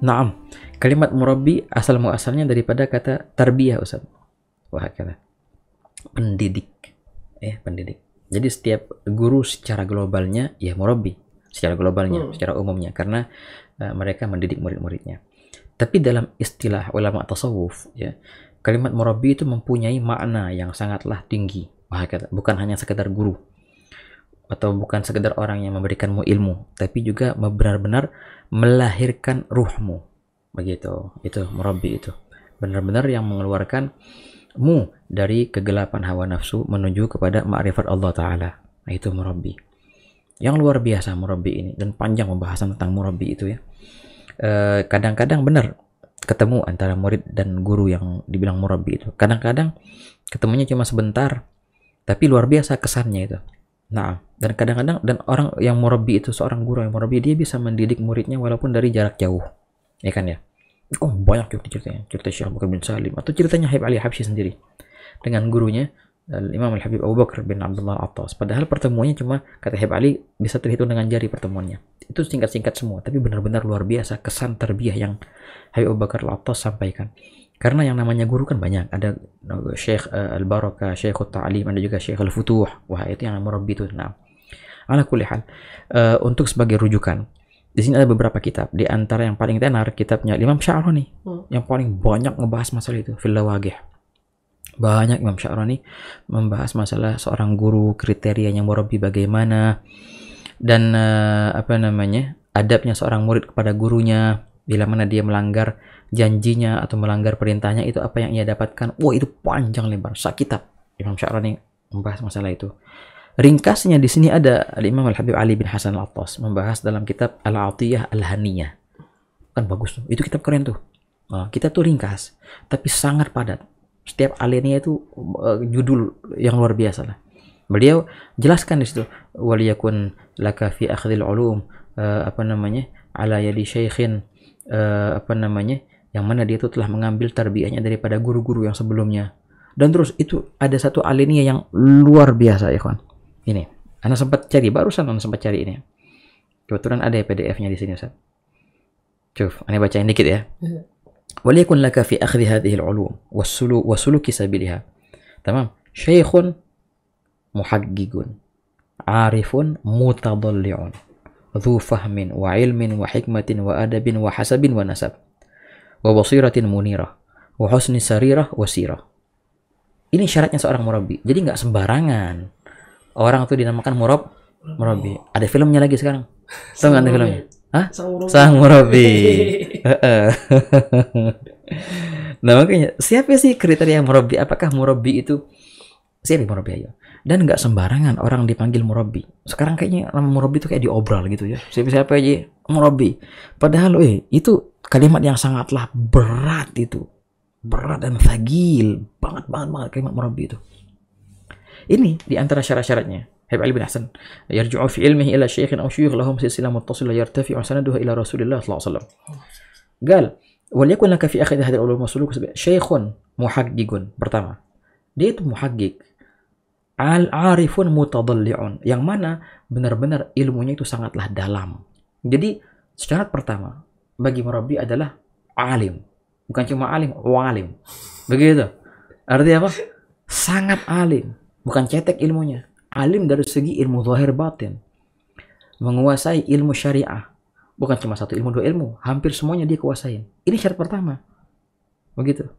Naam. Kalimat murabbi asal muasalnya daripada kata tarbiyah, Ustaz. Wah, kata pendidik. Pendidik. Jadi setiap guru secara globalnya ya murabbi, secara globalnya, secara umumnya, karena mereka mendidik murid-muridnya. Tapi dalam istilah ulama tasawuf, ya, kalimat murabbi itu mempunyai makna yang sangatlah tinggi. Wah, kata bukan hanya sekedar guru atau bukan sekedar orang yang memberikanmu ilmu, tapi juga benar-benar melahirkan ruhmu. Begitu. Itu murabbi itu. Benar-benar yang mengeluarkanmu dari kegelapan hawa nafsu menuju kepada ma'rifat Allah Ta'ala. Nah, itu murabbi. Yang luar biasa murabbi ini, dan panjang pembahasan tentang murabbi itu ya. Kadang-kadang benar ketemu antara murid dan guru yang dibilang murabbi itu. Kadang-kadang ketemunya cuma sebentar, tapi luar biasa kesannya itu. Nah, dan kadang-kadang dan orang yang murabbi itu, seorang guru yang murabbi, dia bisa mendidik muridnya walaupun dari jarak jauh. Ya kan ya? Oh, banyak ceritanya. Cerita Syekh Bakar bin Salim atau ceritanya Habib Ali Habsyi sendiri dengan gurunya Imam Al-Habib Abu Bakar bin Abdullah Attas. Padahal pertemuannya cuma, kata Habib Ali, bisa terhitung dengan jari pertemuannya. Itu singkat-singkat semua, tapi benar-benar luar biasa kesan tarbiyah yang Habib Abu Bakar Al-Attas sampaikan. Karena yang namanya guru kan banyak. Ada Syekh Al-Barakah, Syekh Al-Ta'alim, ada juga Syekh Al-Futuh. Wah, itu yang murabbi itu. Nah, ala kulli hal, untuk sebagai rujukan, di sini ada beberapa kitab. Di antara yang paling tenar kitabnya Imam Sya'rani, yang paling banyak ngebahas masalah itu, Fil Lawagih. Banyak Imam Sya'rani membahas masalah seorang guru, kriterianya murabbi bagaimana, dan adabnya seorang murid kepada gurunya, bila mana dia melanggar janjinya atau melanggar perintahnya, itu apa yang ia dapatkan. Wah, itu panjang lebar, kitab Imam Sya'rani membahas masalah itu. Ringkasnya di sini ada Imam Al-Habib Ali bin Hasan Al-Attas membahas dalam kitab Al-Atiyah Al-Haniyah. Kan bagus tuh. Itu kitab keren tuh. Kita tuh ringkas, tapi sangat padat. Setiap alinea itu judul yang luar biasa lah. Beliau jelaskan di situ, waliyakun laka fi akhdhil ulum ala yadi syaikhin yang mana dia itu telah mengambil tarbiyahnya daripada guru-guru yang sebelumnya. Dan terus itu ada satu alinea yang luar biasa ya kawan. Ini, Anda sempat cari, barusan Anda sempat cari ini. Kebetulan ada PDF-nya di sini, Ustaz. Coba, Anda bacain dikit ya. Waliyakun laka fi akhdhi hadhihi al-ulum wasuluki sabiliha. Tamam. Syaikhun muhaqqiqun, arifun mutadalli'un, dhu fahmin wa ilmin wa hikmatin wa adabin wa hasabin wa nasab, wa basiratin munirah, wa husni sarirah wa sirah. Ini syaratnya seorang murabbi. Jadi nggak sembarangan orang tuh dinamakan murabbi. Ada filmnya lagi sekarang. Tahu nggak ada filmnya? Hah? Sang murabbi. Nah, makanya siapa sih kriteria murabbi? Apakah murabbi itu siapa murabbi aja? Dan nggak sembarangan orang dipanggil murabbi. Sekarang kayaknya nama murabbi itu kayak diobral gitu ya. Siapa aja murabbi. Padahal itu kalimat yang sangatlah berat itu. Berat dan thaqil. Banget kalimat murabbi itu. Ini di antara syarat-syaratnya. Habib Ali bin Hasan, yarji'u fi ilmihi ila syaikhin aw syuyukh lahum silsilah muttasil yartafi'u sanaduha ila Rasulillah sallallahu alaihi wasallam. Qal, "Waliyakun laka fi akhidh hadhihi al-ulum wasuluk syaikhun muhaqqiqun." Pertama, dia itu muhaqqiq. Al-arifun mutadalli'un, yang mana benar-benar ilmunya itu sangatlah dalam. Jadi, syarat pertama bagi murabbi adalah alim. Bukan cuma alim, walim. Begitu. Artinya apa? Sangat alim. Bukan cetek ilmunya. Alim dari segi ilmu zahir batin. Menguasai ilmu syariah. Bukan cuma satu ilmu, dua ilmu. Hampir semuanya dia kuasain. Ini syarat pertama. Begitu.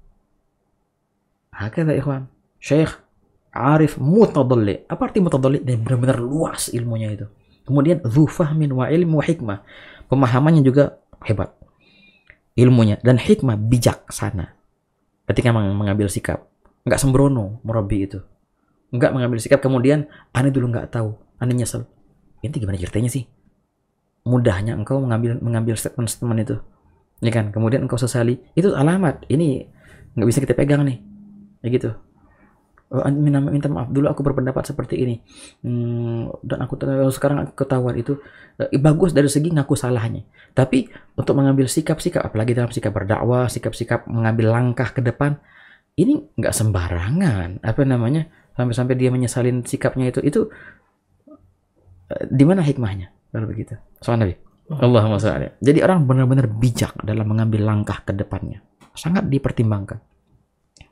Hakadha ikhwan. Syekh arif mutadalli. Apa arti mutadalli? Dan benar-benar luas ilmunya itu. Kemudian dzu fahmin wa ilmu wa hikmah. Pemahamannya juga hebat. Ilmunya dan hikmah bijaksana. Ketika mengambil sikap. Enggak sembrono murabbi itu. Enggak mengambil sikap kemudian aneh dulu enggak tahu, aneh nyesel. Ini gimana ceritanya sih? Mudahnya engkau mengambil statement itu, ya kan? Kemudian engkau sesali, itu alamat. Ini nggak bisa kita pegang nih, ya gitu. Minta maaf dulu aku berpendapat seperti ini, dan aku sekarang aku ketahuan itu bagus dari segi ngaku salahnya. Tapi untuk mengambil sikap-sikap, apalagi dalam sikap berdakwah, sikap-sikap mengambil langkah ke depan, ini nggak sembarangan. Sampai-sampai dia menyesalin sikapnya itu di mana hikmahnya kalau begitu? Soal Nabi. Allahumma sholli. Jadi orang benar-benar bijak dalam mengambil langkah ke depannya. Sangat dipertimbangkan.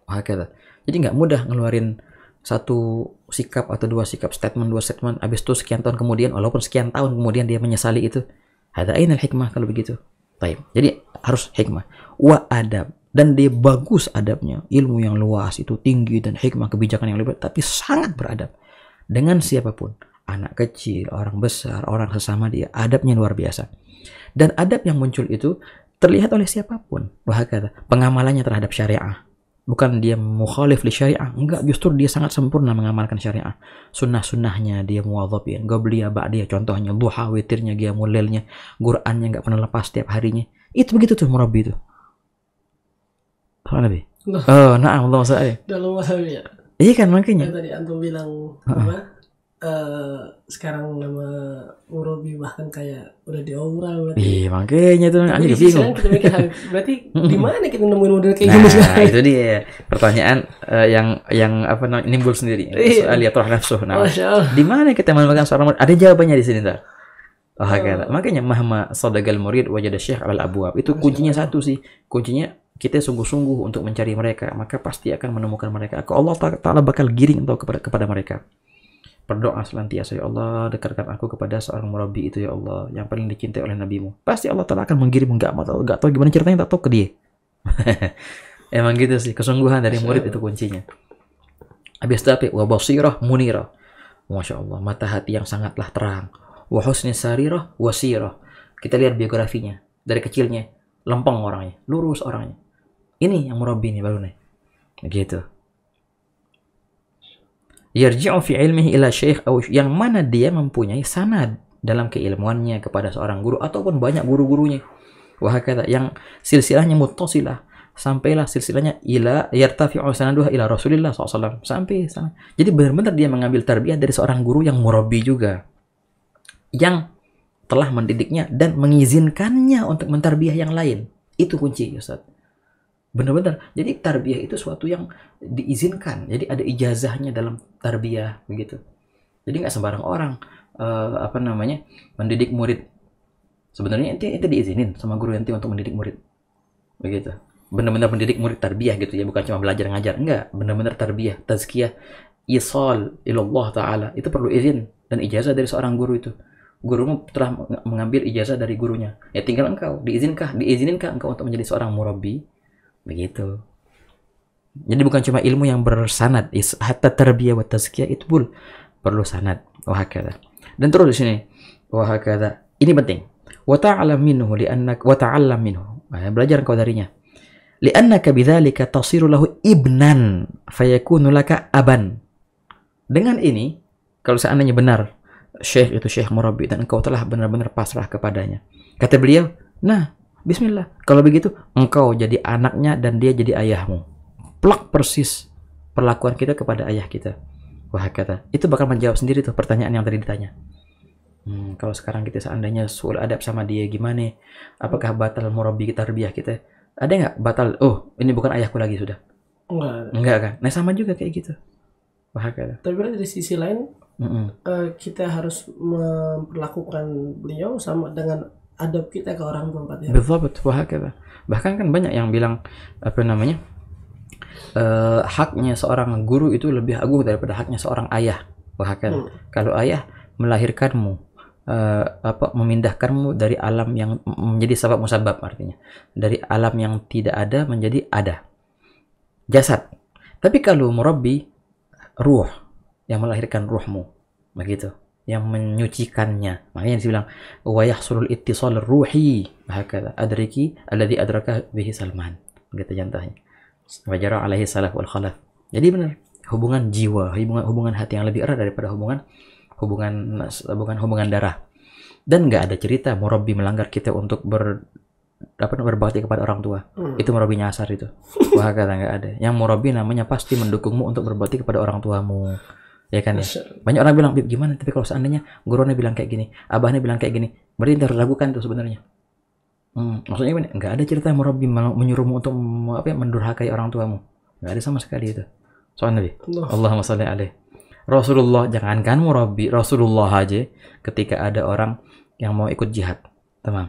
Hakata. Jadi nggak mudah ngeluarin satu sikap atau dua statement, habis itu sekian tahun kemudian, walaupun sekian tahun kemudian dia menyesali itu. Ada ainal hikmah kalau begitu. Taib. Jadi harus hikmah. Wa adab. Dan dia bagus adabnya. Ilmu yang luas itu tinggi dan hikmah kebijakan yang lebih, tapi sangat beradab. Dengan siapapun. Anak kecil, orang besar, orang sesama dia. Adabnya luar biasa. Dan adab yang muncul itu terlihat oleh siapapun. Wahakata. Pengamalannya terhadap syariah. Bukan dia mukhalif li syariah, enggak, justru dia sangat sempurna mengamalkan syariah. Sunnah-sunnahnya dia muwadhabin, gobliyah ba'diyah, contohnya duha, witirnya, qiyamul lailnya, Qur'annya enggak pernah lepas setiap harinya. Itu begitu tuh murabbi itu. Nabi. Oh, na'am, Allah saya. Dalam masalah ya. Iya kan makanya. Yang tadi antum bilang sekarang nama murabbi bahkan kayak udah diobrol berarti. Iya, makanya tuh anjing bingung. Kita mikir berarti di mana kita nemuin model kayak gini sekarang? Nah, itu dia pertanyaan yang apa namanya nimbul sendiri. Soal yatrah nafsuh. Nah, di mana kita menemukan seorang murid? Ada jawabannya di sini, ntar. Makanya mahma sadagal murid wajada syekh alal abwab. Itu kuncinya satu sih. Kuncinya kita sungguh-sungguh untuk mencari mereka, maka pasti akan menemukan mereka. Allah Ta'ala bakal giring kepada mereka. Berdoa senantiasa, ya Allah, dekatkan aku kepada seorang murabbi itu, ya Allah, yang paling dicintai oleh nabimu. Pasti Allah Ta'ala akan mengirim, nggak tahu gimana ceritanya, tak tahu ke dia. Emang gitu sih, kesungguhan dari murid itu kuncinya. Habis tapi wa basirah munirah. Masya Allah, mata hati yang sangatlah terang. Wa husni sarirah wasirah. Kita lihat biografinya. Dari kecilnya, lempeng orangnya, lurus orangnya. Ini yang murabbi ini baru nih. Begitu. Yarji'u fi ilmihi ila syekh, yang mana dia mempunyai sanad dalam keilmuannya kepada seorang guru ataupun banyak guru-gurunya. Wahakata, yang silsilahnya muttasilah, sampailah silsilahnya ila yartafi'u sanaduha ila Rasulillah SAW, sampai sana. Jadi benar-benar dia mengambil tarbiyah dari seorang guru yang murabbi juga, yang telah mendidiknya dan mengizinkannya untuk mentarbiyah yang lain. Itu kunci, Ustaz. Benar-benar. Jadi tarbiyah itu suatu yang diizinkan. Jadi ada ijazahnya dalam tarbiyah begitu. Jadi nggak sembarang orang mendidik murid. Sebenarnya ente diizinin sama guru ente untuk mendidik murid. Begitu. Benar-benar mendidik murid tarbiyah gitu ya, bukan cuma belajar ngajar. Enggak, benar-benar tarbiyah, tazkiyah, isal ilallah Ta'ala. Itu perlu izin dan ijazah dari seorang guru itu. Gurumu telah mengambil ijazah dari gurunya. Ya tinggal engkau, diizininkah engkau untuk menjadi seorang murabbi? Begitu. Jadi bukan cuma ilmu yang bersanad, hatta tarbiyah wa tazkiyah itu pun perlu sanad. Wahakadha. Dan terus di sini, wahakadha. Ini penting. Wa ta'lam minhu li'annak wa ta'allam minhu. Belajar engkau darinya. Li'annaka bidzalika tasiru lahu ibnan fayakunu laka aban. Dengan ini, kalau seandainya benar syekh itu syekh murabbi dan engkau telah benar-benar pasrah kepadanya. Kata beliau, nah, bismillah. Kalau begitu, engkau jadi anaknya dan dia jadi ayahmu. Plak persis perlakuan kita kepada ayah kita. Wah kata, itu bakal menjawab sendiri tuh pertanyaan yang tadi ditanya. Kalau sekarang kita seandainya suul adab sama dia gimana? Apakah batal murabbi tarbiyah kita? Ada nggak batal? Oh, ini bukan ayahku lagi sudah. Enggak kan? Nah sama juga kayak gitu. Wah kata. Tapi dari sisi lain, kita harus memperlakukan beliau sama dengan adab kita ke orang tua ya. Betul, wahakata. Bahkan kan banyak yang bilang haknya seorang guru itu lebih agung daripada haknya seorang ayah. Wahakata. Kalau ayah melahirkanmu, memindahkanmu dari alam yang menjadi sebab musabab, artinya dari alam yang tidak ada menjadi ada, jasad. Tapi kalau murabbi, ruh yang melahirkan ruhmu, begitu, yang menyucikannya. Makanya dia bilang wa yahsulul ittisal ruhi, hakala adriki alladhi adraka bihi Salman, begitu contohnya. Wa jara alaihi salaf wal khalaf. Jadi benar, hubungan jiwa, hubungan hati yang lebih erat daripada hubungan darah. Dan nggak ada cerita murabbi melanggar kita untuk berbakti kepada orang tua. Itu murabbi nyasar itu. Wah kata nggak ada. Yang murabbi namanya pasti mendukungmu untuk berbakti kepada orang tuamu. Ya kan ya. Banyak orang bilang, Bib, gimana? Tapi kalau seandainya gurunya bilang kayak gini, abahnya bilang kayak gini, berarti harus ragukan tuh sebenarnya. Maksudnya gimana? Nggak ada cerita murabbi menyuruhmu untuk mendurhakai orang tuamu. Nggak ada sama sekali itu. Soal Nabi. Allahumma sholli alaihi. Rasulullah, jangankan murabbi, Rasulullah aja ketika ada orang yang mau ikut jihad, Tamam.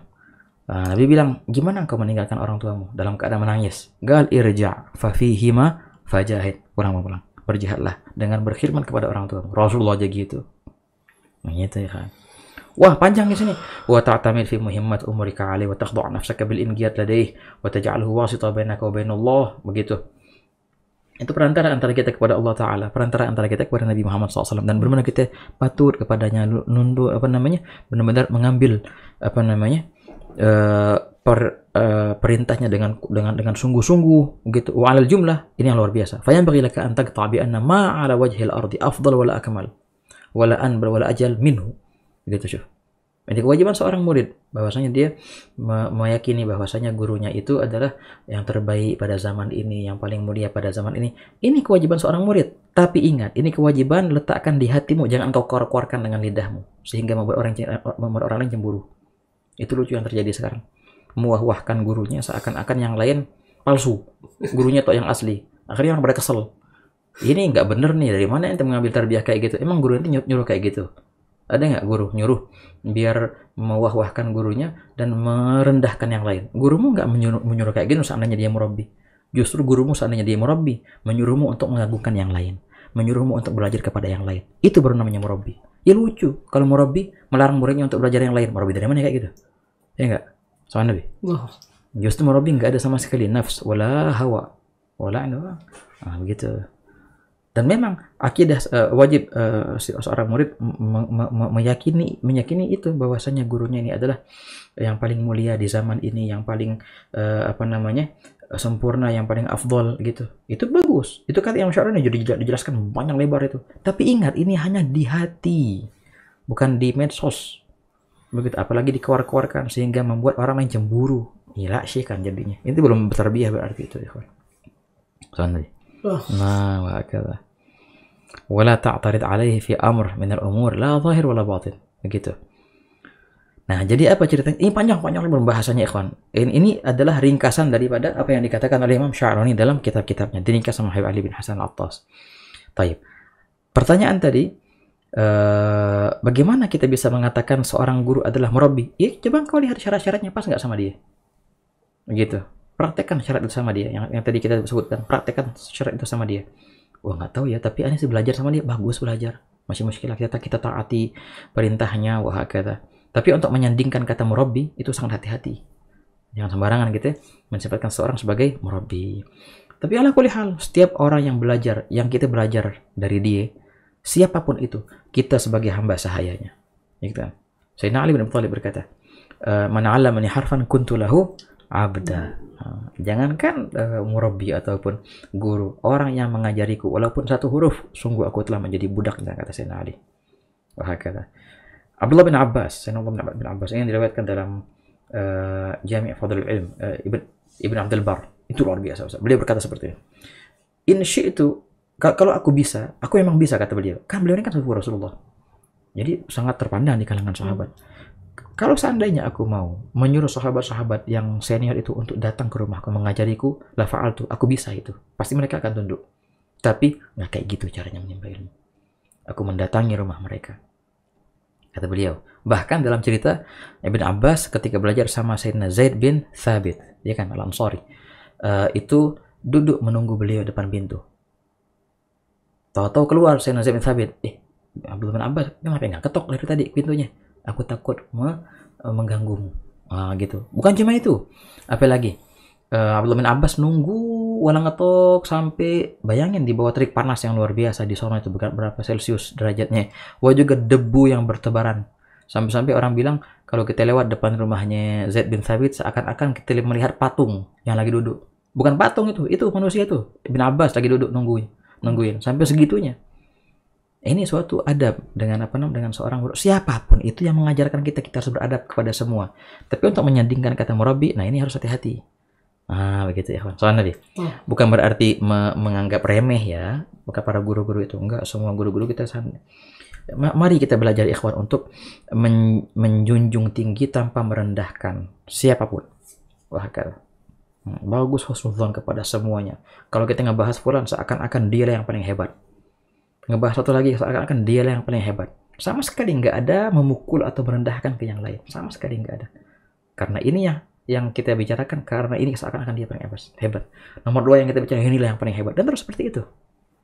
Nabi bilang, gimana engkau meninggalkan orang tuamu dalam keadaan menangis? Gal irja' fafihima fajahid. Pulang. Berjihadlah dengan berkhidmat kepada orang tuamu. Rasulullah aja gitu. Nah, gitu ya kan. Wah, panjang di sini. Wa ta'tamid fi muhimmat umurika alaihi wa takhdu' nafsaka bil inqiyad ladaihi wa taj'alhu wasita bainaka wa bainallah. Begitu. Itu perantara antara kita kepada Allah Ta'ala, perantara antara kita kepada Nabi Muhammad SAW, dan benar-benar kita patut kepadanya, nunduk benar-benar mengambil perintahnya dengan sungguh-sungguh gitu. Wa 'alal jumlah, ini yang luar biasa. Fa yanbaghi laka an taqta' bi anna ma 'ala wajhil ardi afdal wala akmal wala anbal wala ajal minhu. Gitu, Syuf. Ini kewajiban seorang murid, bahwasanya dia meyakini bahwasanya gurunya itu adalah yang terbaik pada zaman ini, yang paling mulia pada zaman ini. Ini kewajiban seorang murid. Tapi ingat, ini kewajiban letakkan di hatimu, jangan kau keluarkan dengan lidahmu sehingga membuat orang lain cemburu. Itu lucu yang terjadi sekarang. Muah-wahkan gurunya seakan-akan yang lain palsu, gurunya tuh yang asli. Akhirnya orang pada kesel. Ini nggak bener nih, dari mana ente mengambil tarbiyah kayak gitu? Emang guru ente nyuruh kayak gitu? Ada nggak guru nyuruh biar mewah-wahkan gurunya dan merendahkan yang lain? Gurumu nggak menyuruh kayak gitu seandainya dia murabbi. Justru gurumu seandainya dia murabbi, menyuruhmu untuk mengagungkan yang lain, menyuruhmu untuk belajar kepada yang lain. Itu baru namanya murabbi. Ya lucu kalau murabbi melarang muridnya untuk belajar yang lain. Murabbi dari mana kayak gitu? Ya nggak? Sama Nabi. Justru murabbi nggak ada sama sekali nafs, wala hawa, wala anwa. Begitu. Dan memang akidah wajib seorang murid meyakini itu, bahwasanya gurunya ini adalah yang paling mulia di zaman ini, yang paling sempurna, yang paling afdol gitu. Itu bagus. Itu kata Imam Syarani jadi dijelaskan banyak lebar itu. Tapi ingat, ini hanya di hati, bukan di medsos. Begitu, apalagi dikeluarkan sehingga membuat orang lain cemburu. Gila sih kan jadinya. Itu belum bertarbiyah berarti itu, ikhwan. Soalnya. Nah, wa'akala. Wala ta'tarid alaihi fi amr min al-umur la zahir wala batin. Begitu. Nah, jadi apa ceritanya? Ini panjang-panjang pembahasannya, ikhwan. Ini adalah ringkasan daripada apa yang dikatakan oleh Imam Sya'rani dalam kitab-kitabnya. Diringkas sama Habib Ali bin Hasan Al-Attas. Taib. Pertanyaan tadi, bagaimana kita bisa mengatakan seorang guru adalah murabbi? Ya, coba kau lihat syarat-syaratnya pas nggak sama dia. Begitu. Praktekkan syarat itu sama dia, yang tadi kita sebutkan. Praktekkan syarat itu sama dia. Wah, nggak tahu ya, tapi aneh sih belajar sama dia, bagus belajar. Masih muskilah kita taati perintahnya, wah kata. Tapi untuk menyandingkan kata murabbi itu sangat hati-hati. Jangan sembarangan gitu ya, mensifatkan seorang sebagai murabbi. Tapi ala kulli hal, setiap orang yang belajar, yang kita belajar dari dia, siapapun itu, kita sebagai hamba sahayanya. Gitu. Sayyidina Ali bin Abi Thalib berkata, "Man 'allamani harfan kuntu lahu 'abda." Jangankan murabbi ataupun guru, orang yang mengajariku walaupun satu huruf, sungguh aku telah menjadi budak, kata Sayyidina Ali. Wah kata Abdullah bin Abbas, Sayyidina bin Abbas yang diriwayatkan dalam Jami' Fadlul Ilm, Ibn Abdul Bar. Itu luar biasa. Beliau berkata seperti ini. In syi'tu, kalau aku bisa, aku memang bisa, kata beliau. Kan beliau ini kan sepupu Rasulullah. Jadi sangat terpandang di kalangan sahabat. Kalau seandainya aku mau menyuruh sahabat-sahabat yang senior itu untuk datang ke rumahku mengajariku, la fa'altu, aku bisa itu. Pasti mereka akan tunduk. Tapi nggak kayak gitu caranya menimba ilmu. Aku mendatangi rumah mereka. Kata beliau. Bahkan dalam cerita Ibn Abbas ketika belajar sama Sayyidina Zaid bin Thabit, dia kan Al-Ansari, itu duduk menunggu beliau depan pintu. Tahu-tahu keluar Sayyidina Zaid bin Thabit. Abdullah bin Abbas, kenapa nggak ketok dari tadi pintunya? Aku takut mengganggumu. Gitu. Bukan cuma itu. Apalagi Abdullah bin Abbas nunggu walang ngetok sampai, bayangin, di bawah terik panas yang luar biasa di sana itu berapa Celcius derajatnya. Wah, juga debu yang bertebaran. Sampai-sampai orang bilang kalau kita lewat depan rumahnya Zaid bin Thabit seakan-akan kita melihat patung yang lagi duduk. Bukan patung itu manusia itu. Ibn Abbas lagi duduk nungguin sampai segitunya. Ini suatu adab dengan seorang guru. Siapapun itu yang mengajarkan kita harus beradab kepada semua. Tapi untuk menyandingkan kata murabbi, nah ini harus hati-hati. Begitu ya, kawan. Soalnya bukan berarti menganggap remeh ya, bukan para guru-guru itu. Enggak, semua guru-guru kita sama. Mari kita belajar, ikhwan, untuk menjunjung tinggi tanpa merendahkan siapapun. Wah, bagus husnudzon kepada semuanya. Kalau kita ngebahas fulan seakan-akan dia yang paling hebat. Ngebahas satu lagi seakan-akan dia yang paling hebat. Sama sekali nggak ada memukul atau merendahkan ke yang lain. Sama sekali nggak ada. karena ini ya yang kita bicarakan, karena ini seakan-akan dia paling hebat. Nomor 2 yang kita bicarakan, inilah yang paling hebat, dan terus seperti itu.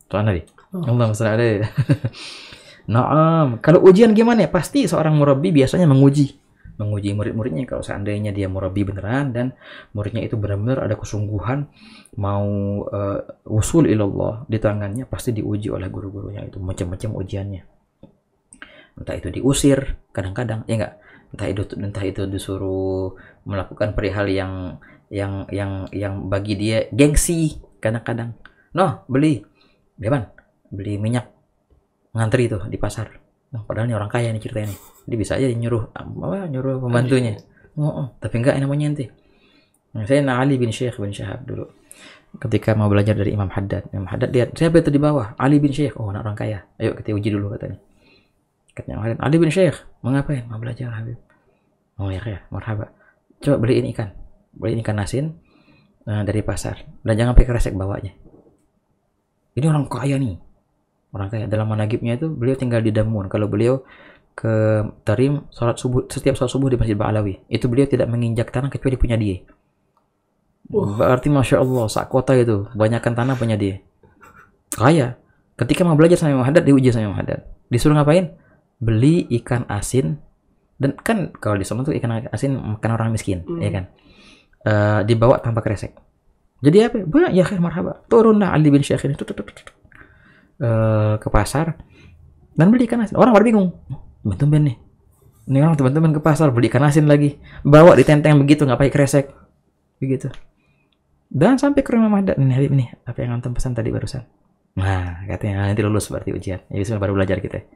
Tuhan Nabi. Allahumma shalli alaihi. Naam. Kalau ujian gimana ya? Pasti seorang murabbi biasanya menguji murid-muridnya. Kalau seandainya dia murabbi beneran dan muridnya itu benar-benar ada kesungguhan mau usul ilallah di tangannya, pasti diuji oleh guru-gurunya itu macam-macam ujiannya. Entah itu diusir kadang-kadang, ya enggak? Entah itu disuruh melakukan perihal yang bagi dia gengsi kadang-kadang. Noh, beli minyak, ngantri itu di pasar. Nah, padahal ini orang kaya nih ceritanya nih. Dia bisa aja nyuruh pembantunya. Tapi enggak namanya ente. Nah, saya Ali bin Syekh bin Syahab dulu. Ketika mau belajar dari Imam Haddad lihat siapa itu di bawah? Ali bin Syekh. Oh, anak orang kaya. Ayo kita uji dulu katanya. Katanya Ali bin Syekh, mau ngapain? Mau belajar Habib. Oh ya, marhaba. Coba beliin ikan asin dari pasar. Dan jangan pakai kresek bawanya. Ini orang kaya nih. Orang kaya. Dalam managibnya itu beliau tinggal di Damun. Kalau beliau ke Tarim setiap sholat subuh di Masjid Ba'alawi, itu beliau tidak menginjak tanah kecuali punya dia. Berarti Masya Allah, sak kota itu banyakkan tanah punya dia. Kaya. Ketika mau belajar sama Imam Haddad, diuji sama Imam Haddad. Disuruh ngapain? Beli ikan asin. Dan kan kalau di sana tuh ikan asin makan orang miskin, ya kan? Dibawa tanpa kresek. Jadi apa? Ya khair marhaba. Turunlah Ali bin Syekh ini ke pasar dan beli ikan asin. Orang baru bingung. Teman-teman nih. Ini orang teman-teman ke pasar beli ikan asin lagi. Bawa ditenteng begitu, nggak pakai kresek. Begitu. Dan sampai ke rumah Haddad. Nih Habib nih, apa yang antum pesan tadi barusan? Nah, katanya nanti lulus berarti ujian. Ya, baru belajar kita.